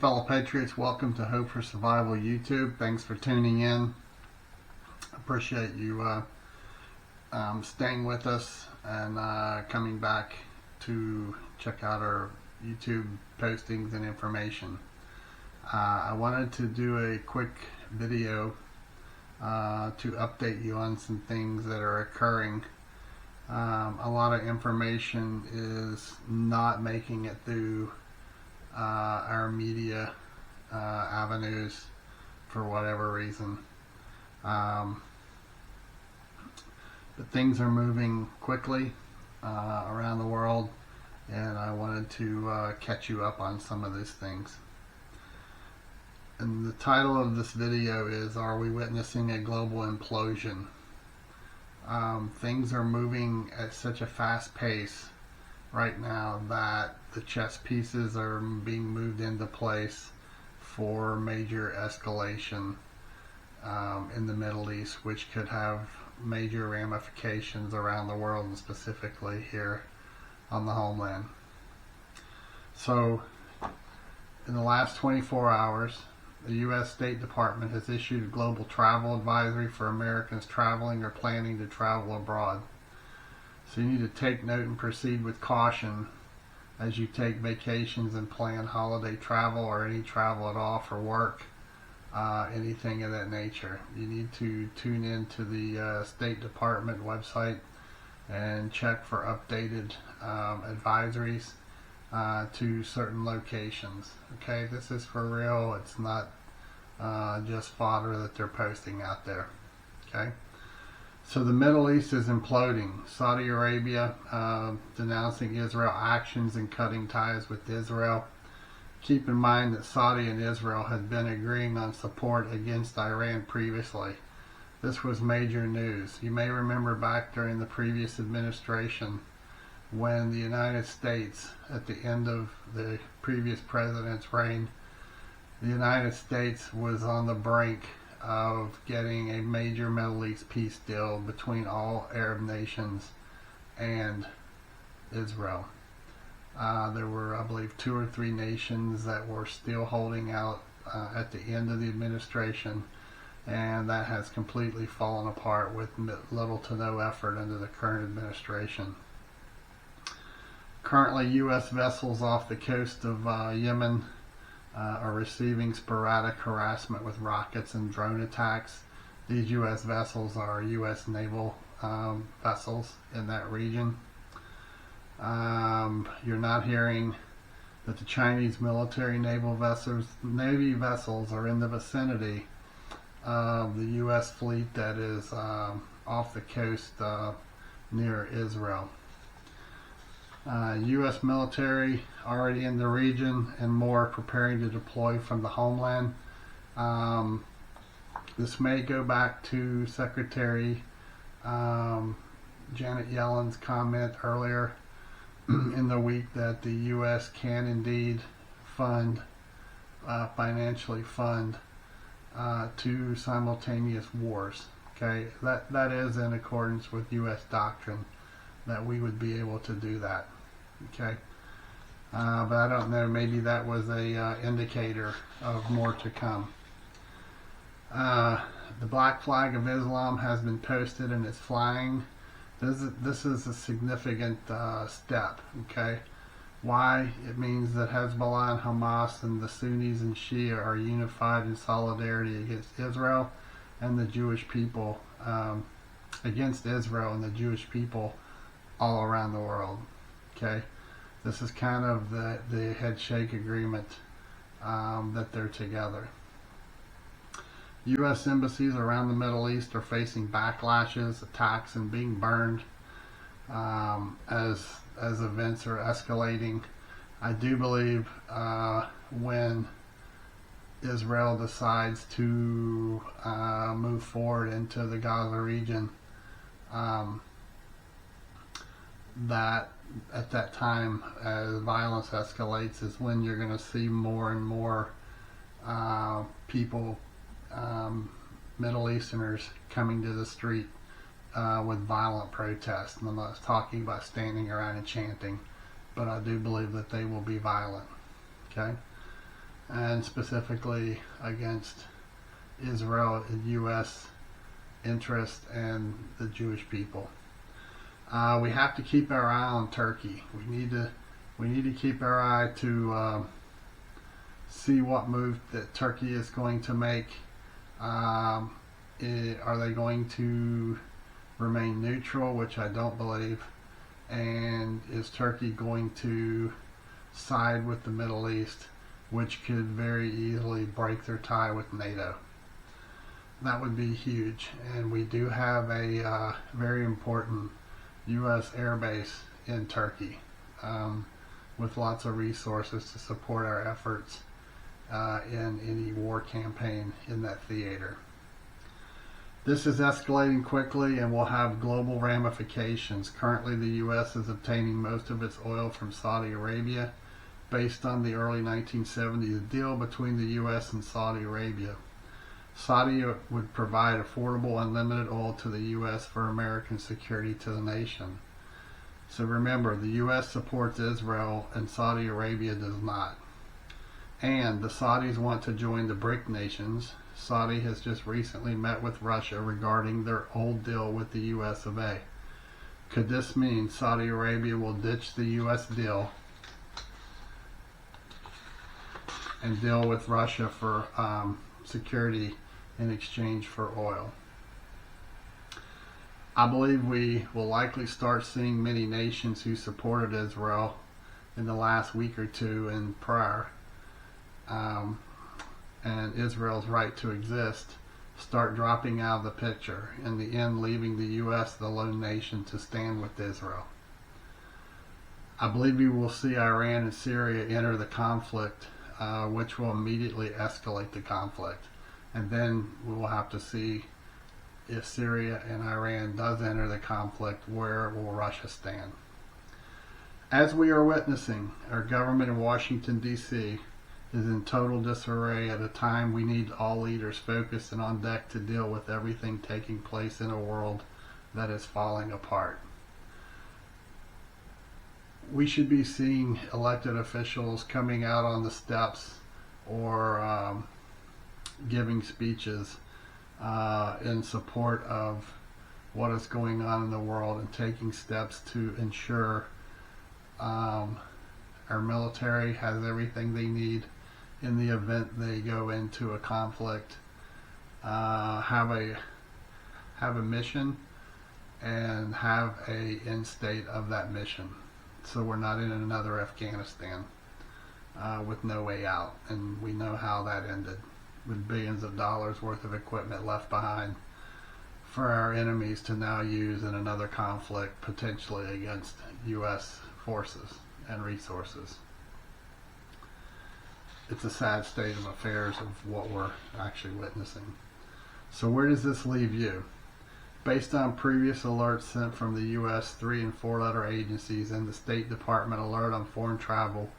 fellow patriots, welcome to Hope for Survival YouTube. Thanks for tuning in. Appreciate you staying with us and coming back to check out our YouTube postings and information. I wanted to do a quick video to update you on some things that are occurring. A lot of information is not making it through our media avenues for whatever reason, but things are moving quickly around the world, and I wanted to catch you up on some of these things. And the title of this video is, are we witnessing a global implosion? Things are moving at such a fast pace right now that the chess pieces are being moved into place for major escalation in the Middle East, which could have major ramifications around the world, and specifically here on the homeland. So in the last 24 hours, the U.S. State Department has issued a global travel advisory for Americans traveling or planning to travel abroad. So you need to take note and proceed with caution as you take vacations and plan holiday travel or any travel at all for work, anything of that nature. You need to tune into the State Department website and check for updated advisories to certain locations. Okay, this is for real. It's not just fodder that they're posting out there. Okay. So the Middle East is imploding. Saudi Arabia denouncing Israel actions and cutting ties with Israel. Keep in mind that Saudi and Israel had been agreeing on support against Iran previously. This was major news. You may remember back during the previous administration when the United States, at the end of the previous president's reign, the United States was on the brink of getting a major Middle East peace deal between all Arab nations and Israel. There were, I believe, 2 or 3 nations that were still holding out at the end of the administration, and that has completely fallen apart with little to no effort under the current administration. Currently, U.S. vessels off the coast of Yemen are receiving sporadic harassment with rockets and drone attacks. These U.S. vessels are U.S. Naval Vessels in that region. You're not hearing that the Chinese military Navy vessels are in the vicinity of the U.S. fleet that is off the coast near Israel. U.S. military already in the region and more preparing to deploy from the homeland. This may go back to Secretary Janet Yellen's comment earlier in the week that the U.S. can indeed financially fund 2 simultaneous wars. Okay, that is in accordance with U.S. doctrine that we would be able to do that. Okay, but I don't know, maybe that was a indicator of more to come. The black flag of Islam has been posted and is flying. This is a significant step. Okay, why? It means that Hezbollah and Hamas and the Sunnis and Shia are unified in solidarity against Israel and the Jewish people, against Israel and the Jewish people all around the world. Okay, this is kind of the headshake agreement that they're together. U.S. embassies around the Middle East are facing backlashes, attacks, and being burned as events are escalating. I do believe when Israel decides to move forward into the Gaza region, that at that time, as violence escalates, is when you're going to see more and more people, Middle Easterners, coming to the street with violent protests. And I'm not talking about standing around and chanting, but I do believe that they will be violent. Okay, and specifically against Israel and U.S. interest and the Jewish people. We have to keep our eye on Turkey. We need to keep our eye to see what move that Turkey is going to make. Are they going to remain neutral, which I don't believe? And is Turkey going to side with the Middle East, which could very easily break their tie with NATO? That would be huge. And we do have a very important U.S. air base in Turkey, with lots of resources to support our efforts in any war campaign in that theater. This is escalating quickly and will have global ramifications. Currently, the U.S. is obtaining most of its oil from Saudi Arabia based on the early 1970s deal between the U.S. and Saudi Arabia. Saudi would provide affordable, unlimited oil to the U.S. for American security to the nation. So remember, the U.S. supports Israel and Saudi Arabia does not. And the Saudis want to join the BRIC nations. Saudi has just recently met with Russia regarding their old deal with the U.S. of A. Could this mean Saudi Arabia will ditch the U.S. deal and deal with Russia for security in exchange for oil? I believe we will likely start seeing many nations who supported Israel in the last week or two and prior, and Israel's right to exist, start dropping out of the picture, in the end leaving the U.S. the lone nation to stand with Israel. I believe we will see Iran and Syria enter the conflict, which will immediately escalate the conflict. And then we will have to see, if Syria and Iran does enter the conflict, where will Russia stand? As we are witnessing, our government in Washington, D.C. is in total disarray at a time we need all leaders focused and on deck to deal with everything taking place in a world that is falling apart. We should be seeing elected officials coming out on the steps or giving speeches in support of what is going on in the world and taking steps to ensure our military has everything they need in the event they go into a conflict, have a mission, and have a end state of that mission. So we're not in another Afghanistan with no way out. And we know how that ended, with billions of dollars worth of equipment left behind for our enemies to now use in another conflict, potentially against U.S. forces and resources. It's a sad state of affairs of what we're actually witnessing. So where does this leave you? Based on previous alerts sent from the U.S. 3- and 4-letter agencies and the State Department alert on foreign travel,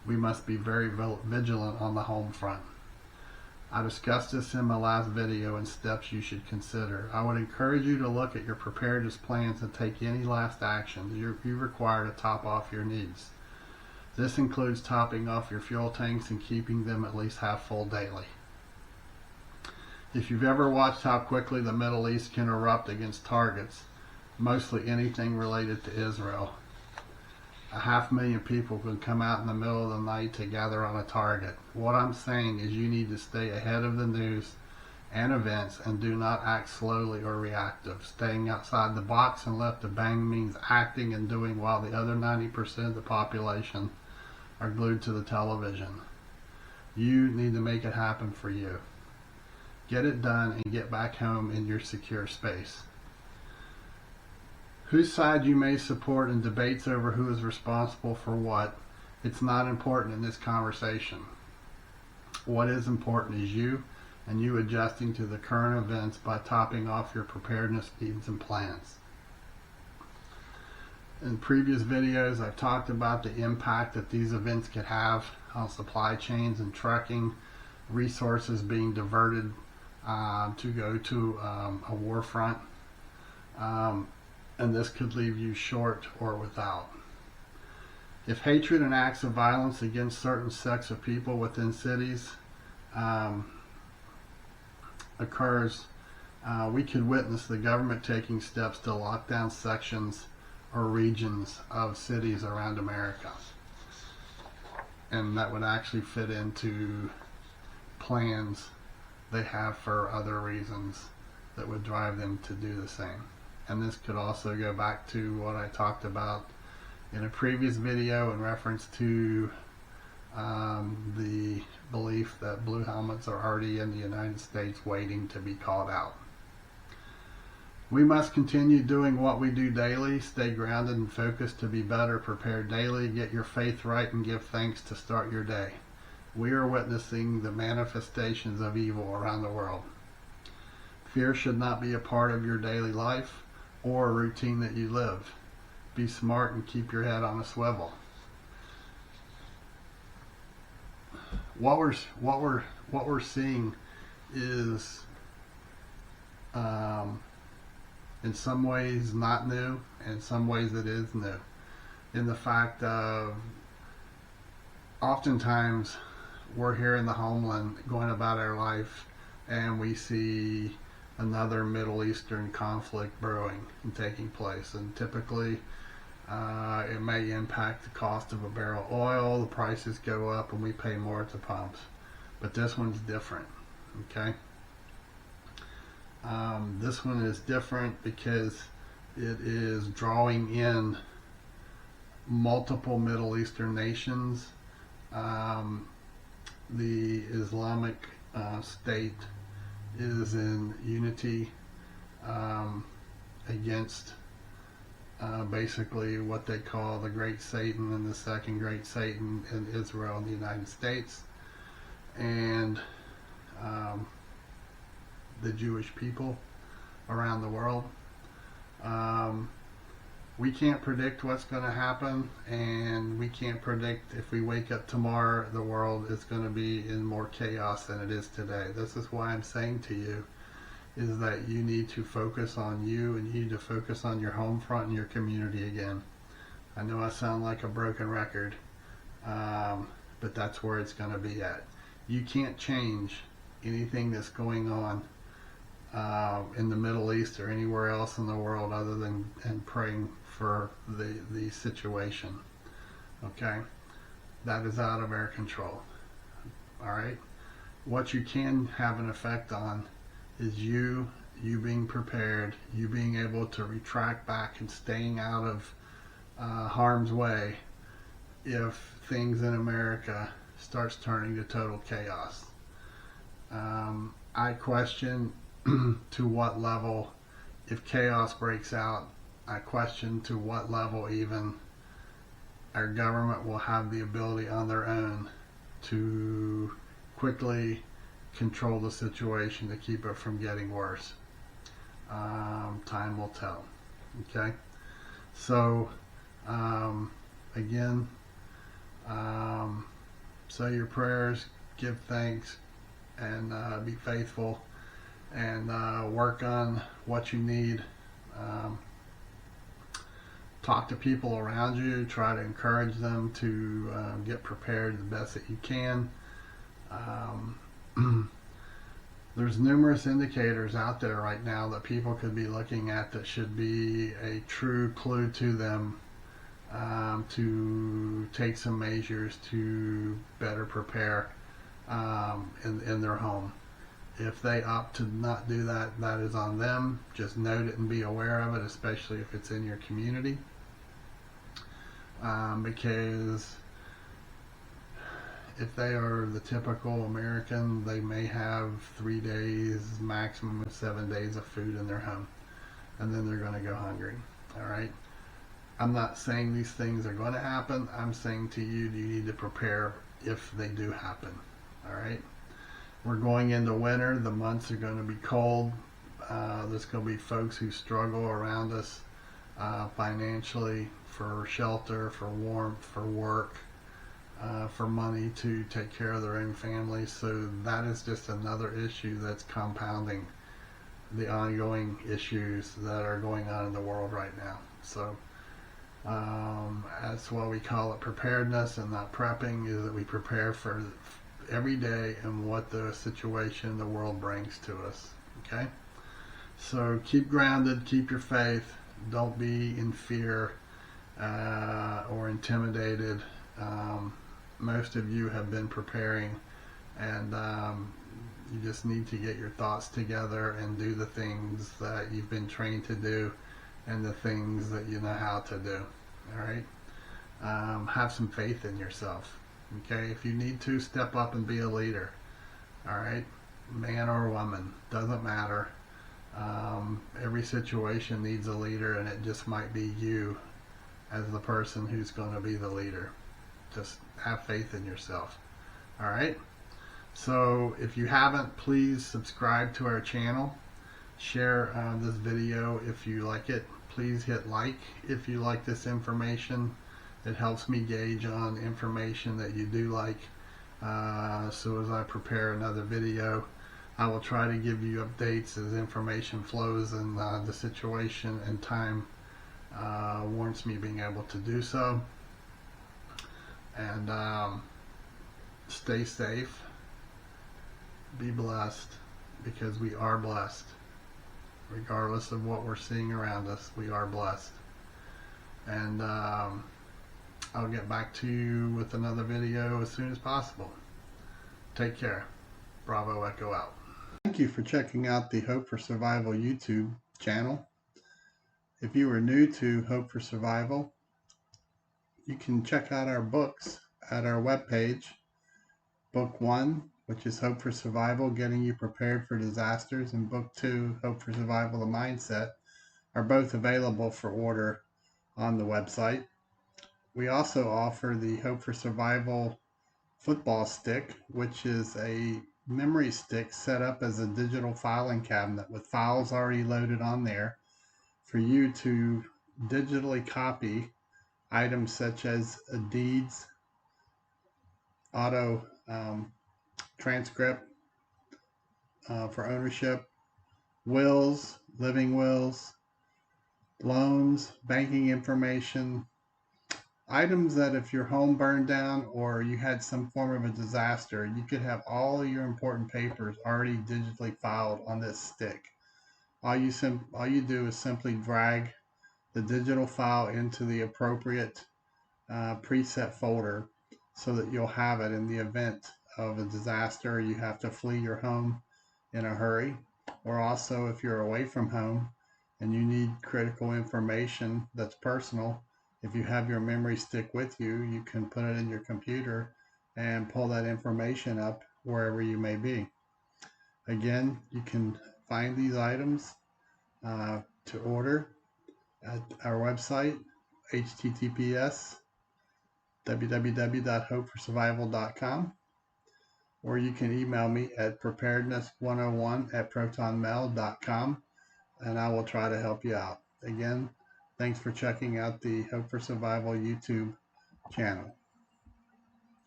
we must be very vigilant on the home front. I discussed this in my last video and steps you should consider. I would encourage you to look at your preparedness plans and take any last actions you require to top off your needs. This includes topping off your fuel tanks and keeping them at least half full daily. If you've ever watched how quickly the Middle East can erupt against targets, mostly anything related to Israel, 500,000 people can come out in the middle of the night to gather on a target. What I'm saying is you need to stay ahead of the news and events and do not act slowly or reactive. Staying outside the box and left to bang means acting and doing while the other 90% of the population are glued to the television. You need to make it happen for you. Get it done and get back home in your secure space. Whose side you may support in debates over who is responsible for what, it's not important in this conversation. What is important is you and you adjusting to the current events by topping off your preparedness needs and plans. In previous videos, I've talked about the impact that these events could have on supply chains and trucking, resources being diverted to go to a war front, and this could leave you short or without. If hatred and acts of violence against certain sects of people within cities occurs, we could witness the government taking steps to lock down sections or regions of cities around America. And that would actually fit into plans they have for other reasons that would drive them to do the same. And this could also go back to what I talked about in a previous video in reference to the belief that blue helmets are already in the United States waiting to be called out. We must continue doing what we do daily, stay grounded and focused to be better prepared daily, get your faith right, and give thanks to start your day. We are witnessing the manifestations of evil around the world. Fear should not be a part of your daily life or a routine that you live. Be smart and keep your head on a swivel. What we're seeing is in some ways not new, in some ways it is new. In the fact of oftentimes we're here in the homeland going about our life and we see another Middle Eastern conflict brewing and taking place, and typically it may impact the cost of a barrel of oil, the prices go up and we pay more at the pumps. But this one's different, okay? This one is different because it is drawing in multiple Middle Eastern nations. The Islamic State is in unity against basically what they call the Great Satan and the Second Great Satan in Israel and the United States, and the Jewish people around the world. We can't predict what's going to happen, and we can't predict if we wake up tomorrow the world is going to be in more chaos than it is today. This is why I'm saying to you is that you need to focus on you, and you need to focus on your home front and your community again. I know I sound like a broken record, but that's where it's going to be at. You can't change anything that's going on in the Middle East or anywhere else in the world other than praying for the situation. Okay? That is out of our control. Alright? What you can have an effect on is you being prepared, you being able to retract back and staying out of harm's way if things in America starts turning to total chaos. I question to what level, if chaos breaks out, I question to what level even our government will have the ability on their own to quickly control the situation to keep it from getting worse. Time will tell. Okay? So, again, say your prayers, give thanks, and be faithful, and work on what you need. Talk to people around you, try to encourage them to get prepared the best that you can. There's numerous indicators out there right now that people could be looking at that should be a true clue to them to take some measures to better prepare in their home. If they opt to not do that, that is on them. Just note it and be aware of it, especially if it's in your community. Because if they are the typical American, they may have 3 days, maximum of 7 days of food in their home, and then they're going to go hungry. Alright? I'm not saying these things are going to happen. I'm saying to you, you need to prepare if they do happen. Alright? We're going into winter. The months are going to be cold. There's going to be folks who struggle around us financially, for shelter, for warmth, for work, for money to take care of their own families. So that is just another issue that's compounding the ongoing issues that are going on in the world right now. So That's why we call it preparedness and not prepping, is that we prepare for every day and what the situation the world brings to us. Okay? So keep grounded, keep your faith, don't be in fear or intimidated. Most of you have been preparing, and you just need to get your thoughts together and do the things that you've been trained to do and the things that you know how to do. All right? Have some faith in yourself. Okay? If you need to, step up and be a leader. All right? Man or woman, doesn't matter. Every situation needs a leader, and it just might be you as the person who's going to be the leader. Just have faith in yourself. All right? So if you haven't, please subscribe to our channel. Share this video if you like it. Please hit like if you like this information. It helps me gauge on information that you do like. So as I prepare another video, I will try to give you updates as information flows and the situation and time warrants me being able to do so. And stay safe, be blessed, because we are blessed. Regardless of what we're seeing around us, we are blessed. And I'll get back to you with another video as soon as possible. Take care. Bravo Echo out. Thank you for checking out the Hope for Survival YouTube channel. If you are new to Hope for Survival, you can check out our books at our webpage. Book 1, which is Hope for Survival, Getting You Prepared for Disasters, and Book 2, Hope for Survival, The Mindset, are both available for order on the website. We also offer the Hope for Survival football stick, which is a memory stick set up as a digital filing cabinet with files already loaded on there for you to digitally copy items such as deeds, auto transcript for ownership, wills, living wills, loans, banking information, items that if your home burned down or you had some form of a disaster, you could have all of your important papers already digitally filed on this stick. All you do is simply drag the digital file into the appropriate preset folder so that you'll have it in the event of a disaster. You have to flee your home in a hurry, or also if you're away from home and you need critical information that's personal, if you have your memory stick with you, you can put it in your computer and pull that information up wherever you may be. Again, you can find these items to order at our website, https www.hopeforsurvival.com, or you can email me at preparedness101@protonmail.com, and I will try to help you out. Again, thanks for checking out the Hope for Survival YouTube channel.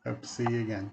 Hope to see you again.